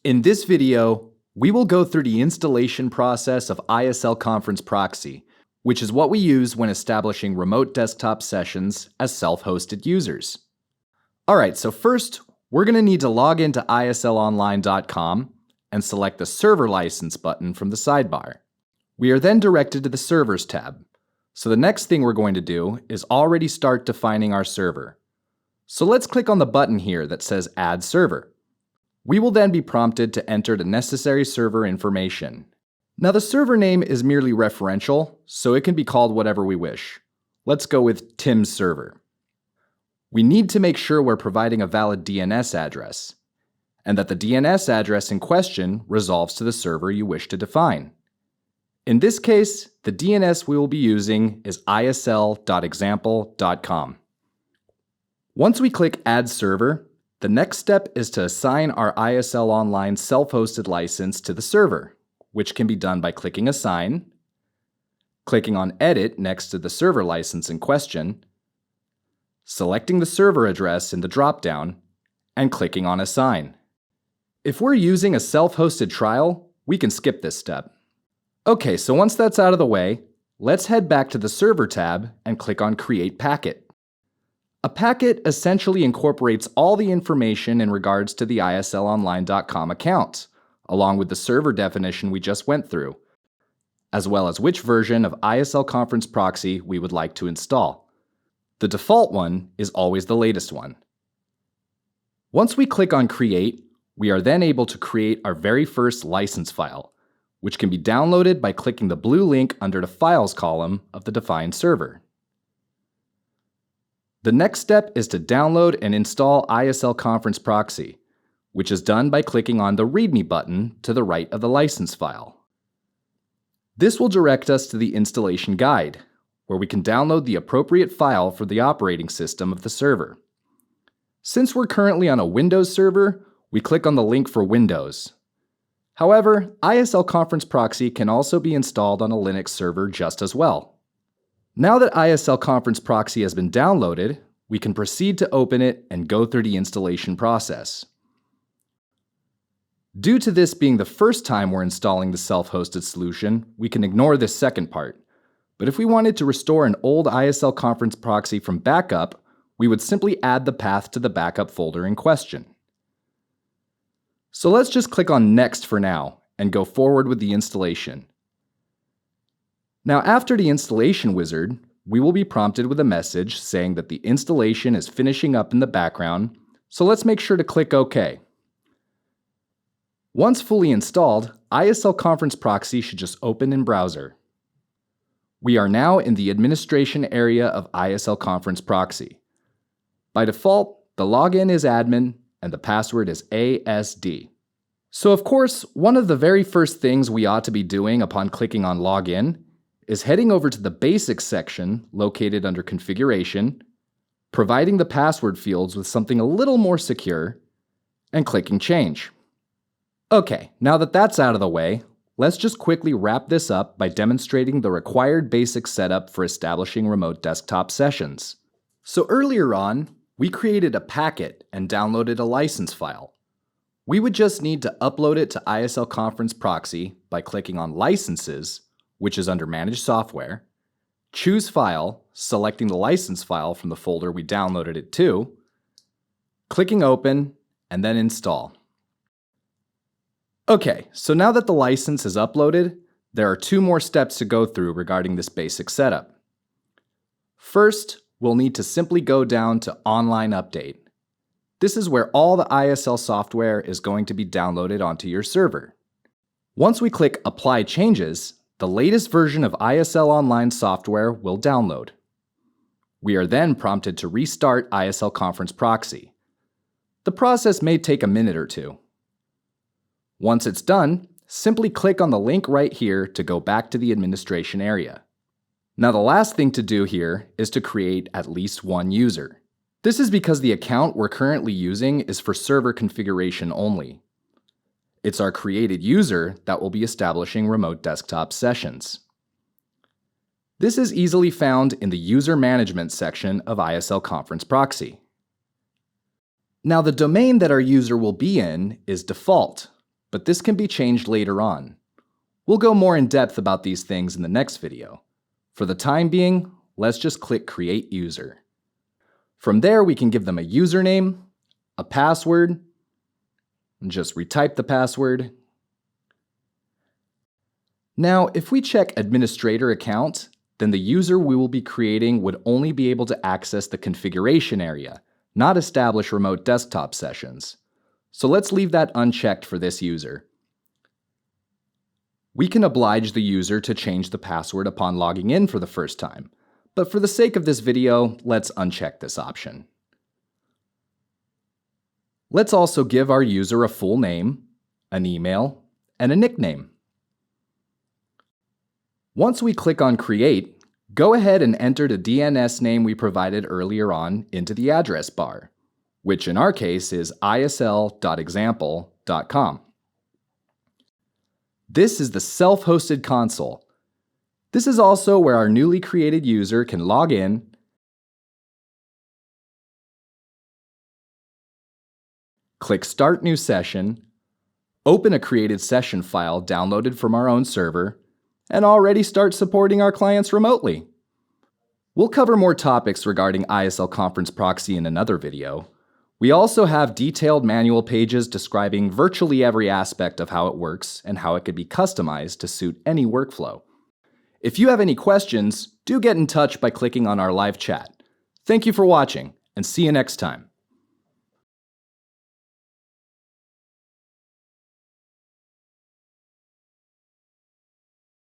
In this video, we will go through the installation process of ISL Conference Proxy, which is what we use when establishing remote desktop sessions as self-hosted users. Alright, so first, we're going to need to log into islonline.com and select the Server License button from the sidebar. We are then directed to the Servers tab. So the next thing we're going to do is already start defining our server. So let's click on the button here that says Add Server. We will then be prompted to enter the necessary server information. Now the server name is merely referential, so it can be called whatever we wish. Let's go with Tim's server. We need to make sure we're providing a valid DNS address, and that the DNS address in question resolves to the server you wish to define. In this case, the DNS we will be using is isl.example.com. Once we click Add Server, the next step is to assign our ISL Online self-hosted license to the server, which can be done by clicking Assign, clicking on Edit next to the server license in question, selecting the server address in the dropdown, and clicking on Assign. If we're using a self-hosted trial, we can skip this step. Okay, so once that's out of the way, let's head back to the Server tab and click on Create Packet. A packet essentially incorporates all the information in regards to the islonline.com account, along with the server definition we just went through, as well as which version of ISL Conference Proxy we would like to install. The default one is always the latest one. Once we click on Create, we are then able to create our very first license file, which can be downloaded by clicking the blue link under the Files column of the defined server. The next step is to download and install ISL Conference Proxy, which is done by clicking on the README button to the right of the license file. This will direct us to the installation guide, where we can download the appropriate file for the operating system of the server. Since we're currently on a Windows server, we click on the link for Windows. However, ISL Conference Proxy can also be installed on a Linux server just as well. Now that ISL Conference Proxy has been downloaded, we can proceed to open it and go through the installation process. Due to this being the first time we're installing the self-hosted solution, we can ignore this second part. But if we wanted to restore an old ISL Conference Proxy from backup, we would simply add the path to the backup folder in question. So let's just click on Next for now and go forward with the installation. Now after the installation wizard, we will be prompted with a message saying that the installation is finishing up in the background, so let's make sure to click OK. Once fully installed, ISL Conference Proxy should just open in browser. We are now in the administration area of ISL Conference Proxy. By default, the login is admin and the password is ASD. So of course, one of the very first things we ought to be doing upon clicking on Login is heading over to the Basics section located under Configuration, providing the password fields with something a little more secure, and clicking Change. Okay, now that that's out of the way, let's just quickly wrap this up by demonstrating the required basic setup for establishing remote desktop sessions. So earlier on, we created a packet and downloaded a license file. We would just need to upload it to ISL Conference Proxy by clicking on Licenses, which is under Manage Software, choose File, selecting the license file from the folder we downloaded it to, clicking Open, and then Install. Okay, so now that the license is uploaded, there are two more steps to go through regarding this basic setup. First, we'll need to simply go down to Online Update. This is where all the ISL software is going to be downloaded onto your server. Once we click Apply Changes, the latest version of ISL Online software will download. We are then prompted to restart ISL Conference Proxy. The process may take a minute or two. Once it's done, simply click on the link right here to go back to the administration area. Now the last thing to do here is to create at least one user. This is because the account we're currently using is for server configuration only. It's our created user that will be establishing remote desktop sessions. This is easily found in the User Management section of ISL Conference Proxy. Now the domain that our user will be in is default, but this can be changed later on. We'll go more in depth about these things in the next video. For the time being, let's just click Create User. From there, we can give them a username, a password, and just retype the password. Now, if we check Administrator Account, then the user we will be creating would only be able to access the configuration area, not establish remote desktop sessions. So let's leave that unchecked for this user. We can oblige the user to change the password upon logging in for the first time, but for the sake of this video, let's uncheck this option. Let's also give our user a full name, an email, and a nickname. Once we click on Create, go ahead and enter the DNS name we provided earlier on into the address bar, which in our case is isl.example.com. This is the self-hosted console. This is also where our newly created user can log in, click Start New Session, open a created session file downloaded from our own server, and already start supporting our clients remotely. We'll cover more topics regarding ISL Conference Proxy in another video. We also have detailed manual pages describing virtually every aspect of how it works and how it could be customized to suit any workflow. If you have any questions, do get in touch by clicking on our live chat. Thank you for watching, and see you next time.